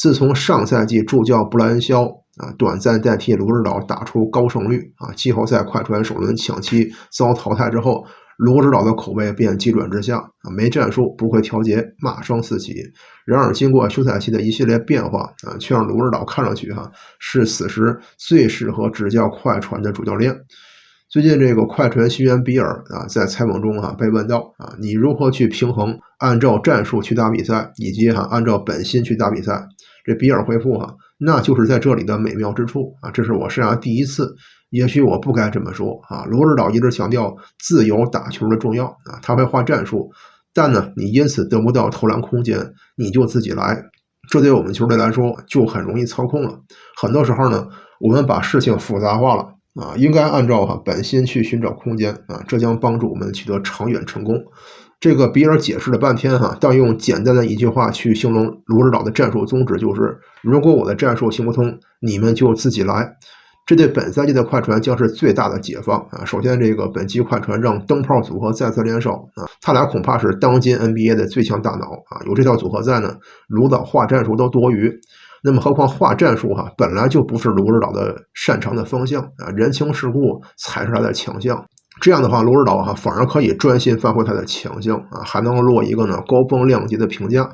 自从上赛季助教布莱恩肖短暂代替卢指导打出高胜率季后赛快船首轮抢七遭淘汰之后，卢指导的口碑便急转直下没战术，不会调节，骂声四起。然而经过休赛期的一系列变化却让卢指导看上去是此时最适合执教快船的主教练。最近这个快船新援比尔在采访中被问到你如何去平衡按照战术去打比赛，以及按照本心去打比赛？这比尔回复那就是在这里的美妙之处这是我生涯第一次，也许我不该这么说卢指导一直强调自由打球的重要他会画战术，但呢，你因此得不到投篮空间，你就自己来，这对我们球队来说就很容易操控了。很多时候呢，我们把事情复杂化了应该按照本心去寻找空间这将帮助我们取得长远成功。这个比尔解释了半天但用简单的一句话去形容卢指导的战术宗旨，就是如果我的战术行不通，你们就自己来。这对本赛季的快船将是最大的解放首先，这个本季快船让灯泡组合再次联手他俩恐怕是当今 NBA 的最强大脑有这套组合在呢，卢导画战术都多余。那么何况画战术本来就不是卢指导的擅长的方向人情世故才是他的强项。这样的话，卢指导反而可以专心发挥他的强项还能落一个呢高风亮节的评价。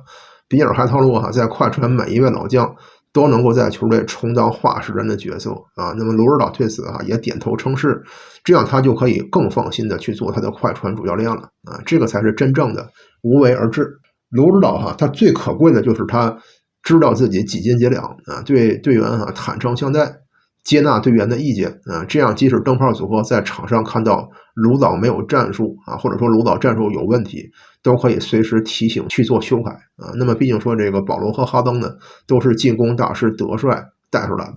比尔还透露在快船每一位老将都能够在球队充当话事人的角色那么卢指导对此也点头称是，这样他就可以更放心的去做他的快船主教练了这个才是真正的无为而治。卢指导他最可贵的就是他知道自己几斤几两对队员坦诚相待，接纳队员的意见这样即使灯泡组合在场上看到卢导没有战术或者说卢导战术有问题，都可以随时提醒去做修改那么毕竟说这个保罗和哈登呢都是进攻大师德帅带出来的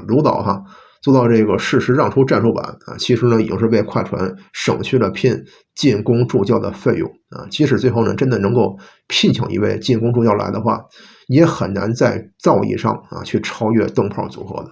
卢导做到这个适时让出战术板其实呢已经是为快船省去了聘进攻助教的费用即使最后呢真的能够聘请一位进攻助教来的话，也很难在造诣上去超越灯泡组合的。